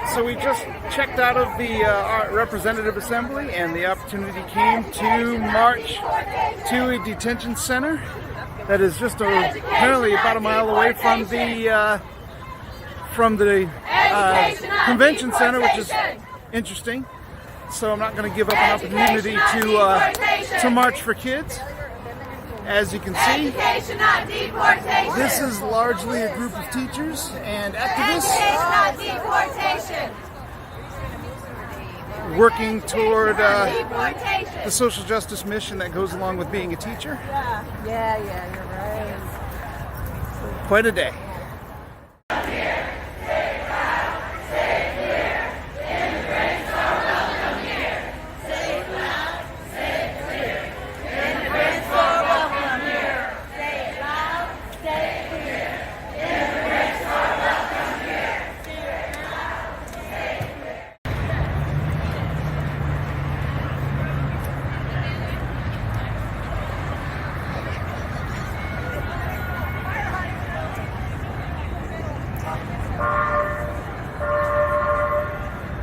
Alright, so we just checked out of the Representative Assembly, and the opportunity came to march to a detention center that is just apparently about a mile away from the convention center, which is interesting. So I'm not going to give up an opportunity to march for kids. As you can see, this is largely a group of teachers and activists working toward the social justice mission that goes along with being a teacher. Yeah, you're right. Quite a day.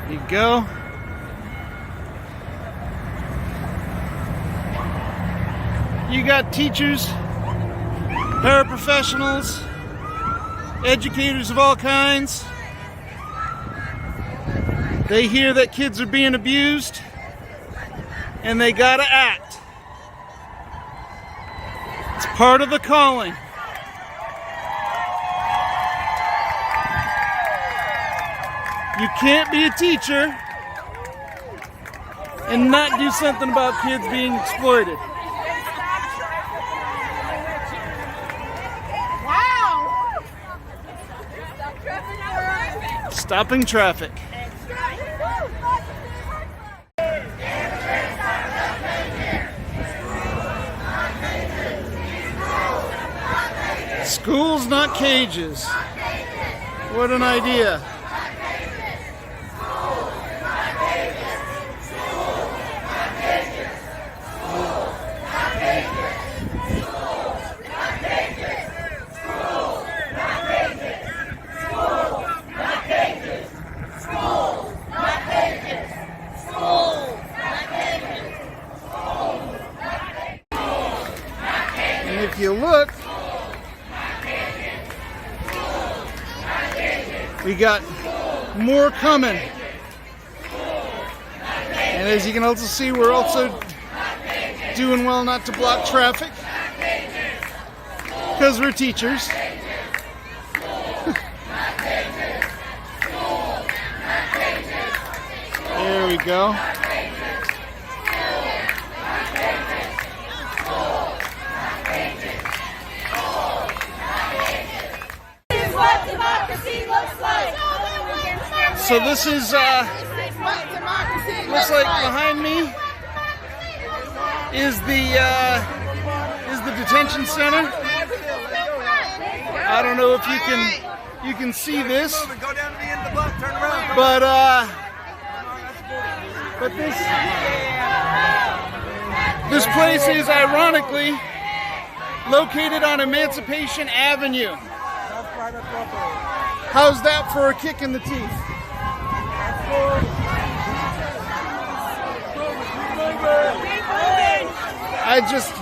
You go. You got teachers, paraprofessionals, educators of all kinds. They hear that kids are being abused, and they gotta act. It's part of the calling. You can't be a teacher and not do something about kids being exploited. Wow! Stopping traffic. Schools, not cages. What an idea. And if you look, we got more coming. And as you can also see, we're also doing well not to block traffic because we're teachers. There we go. So this is, looks like behind me is the detention center. I don't know if you can see this, but this place is ironically located on Emancipation Avenue. How's that for a kick in the teeth? I just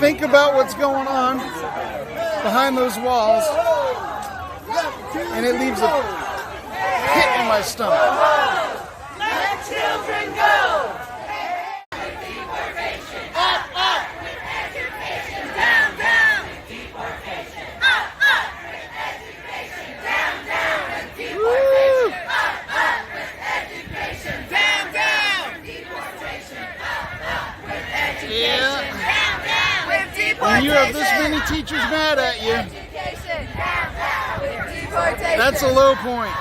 think about what's going on behind those walls, and it leaves a pit in my stomach. Let children go! Up, up! With education, down, down! With deportation, up, up! With education, down, down! With deportation, up, up! With education, down, down! With deportation, up, up! With education, down, down! With deportation, When you have this many teachers mad at you, education, down, down! With deportation, that's a low point.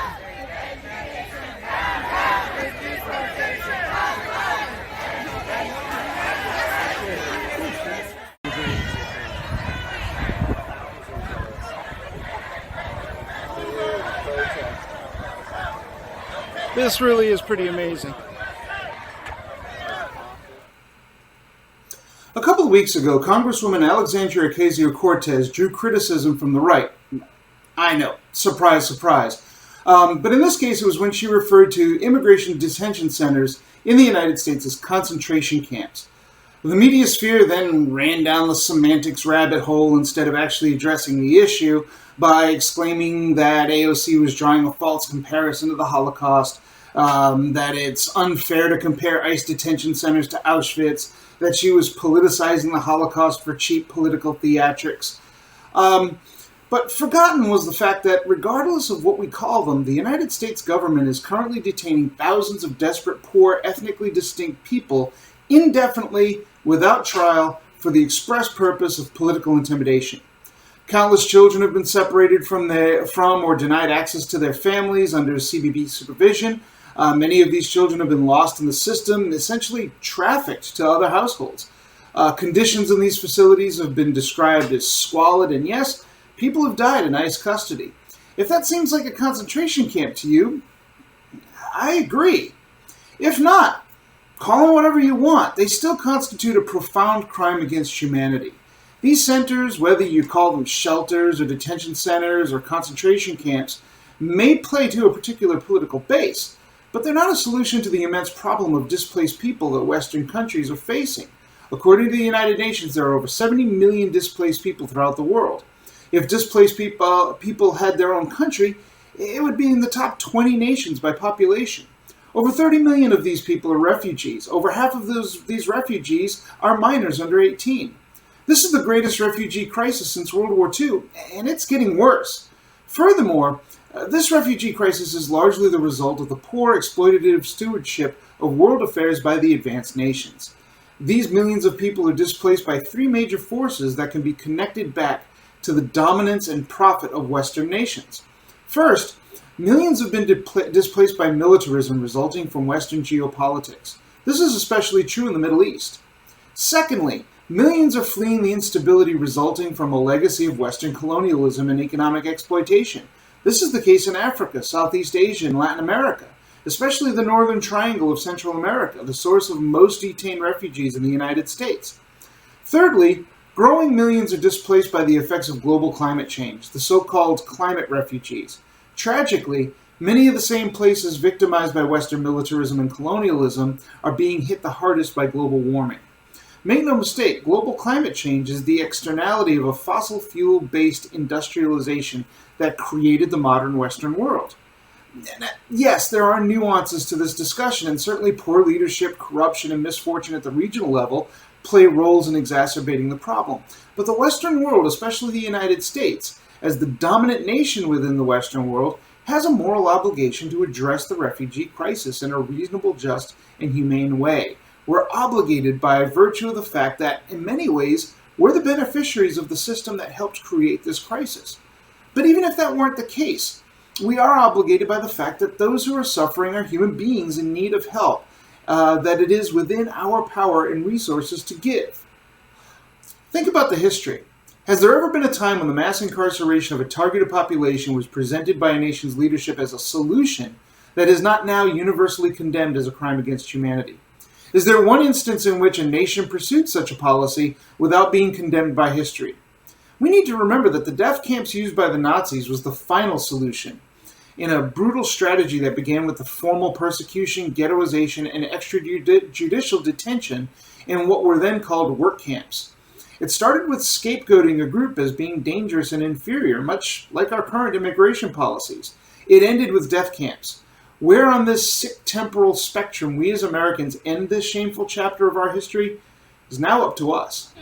This really is pretty amazing. A couple of weeks ago, Congresswoman Alexandria Ocasio-Cortez drew criticism from the right. I know, surprise, surprise. But in this case, it was when she referred to immigration detention centers in the United States as concentration camps. The media sphere then ran down the semantics rabbit hole instead of actually addressing the issue by exclaiming that AOC was drawing a false comparison to the Holocaust, that it's unfair to compare ICE detention centers to Auschwitz, that she was politicizing the Holocaust for cheap political theatrics. But forgotten was the fact that regardless of what we call them, the United States government is currently detaining thousands of desperate, poor, ethnically distinct people indefinitely without trial for the express purpose of political intimidation. Countless children have been separated from or denied access to their families under CBP supervision. Many of these children have been lost in the system, essentially trafficked to other households. Conditions in these facilities have been described as squalid, and yes, people have died in ICE custody. If that seems like a concentration camp to you, I agree. If not, call them whatever you want. They still constitute a profound crime against humanity. These centers, whether you call them shelters or detention centers or concentration camps, may play to a particular political base, but they're not a solution to the immense problem of displaced people that Western countries are facing. According to the United Nations, there are over 70 million displaced people throughout the world. If displaced people had their own country, it would be in the top 20 nations by population. Over 30 million of these people are refugees. Over half of these refugees are minors under 18. This is the greatest refugee crisis since World War II, and it's getting worse. Furthermore, this refugee crisis is largely the result of the poor, exploitative stewardship of world affairs by the advanced nations. These millions of people are displaced by three major forces that can be connected back to the dominance and profit of Western nations. First, millions have been displaced by militarism resulting from Western geopolitics. This is especially true in the Middle East. Secondly, millions are fleeing the instability resulting from a legacy of Western colonialism and economic exploitation. This is the case in Africa, Southeast Asia, and Latin America, especially the Northern Triangle of Central America, the source of most detained refugees in the United States. Thirdly, growing millions are displaced by the effects of global climate change, the so-called climate refugees. Tragically, many of the same places victimized by Western militarism and colonialism are being hit the hardest by global warming. Make no mistake, global climate change is the externality of a fossil fuel-based industrialization that created the modern Western world. Yes, there are nuances to this discussion, and certainly poor leadership, corruption, and misfortune at the regional level play roles in exacerbating the problem. But the Western world, especially the United States, as the dominant nation within the Western world, has a moral obligation to address the refugee crisis in a reasonable, just, and humane way. We're obligated by virtue of the fact that, in many ways, we're the beneficiaries of the system that helped create this crisis. But even if that weren't the case, we are obligated by the fact that those who are suffering are human beings in need of help, that it is within our power and resources to give. Think about the history. Has there ever been a time when the mass incarceration of a targeted population was presented by a nation's leadership as a solution that is not now universally condemned as a crime against humanity? Is there one instance in which a nation pursued such a policy without being condemned by history? We need to remember that the death camps used by the Nazis was the final solution in a brutal strategy that began with the formal persecution, ghettoization, and extrajudicial detention in what were then called work camps. It started with scapegoating a group as being dangerous and inferior, much like our current immigration policies. It ended with death camps. Where on this sick temporal spectrum we as Americans end this shameful chapter of our history is now up to us.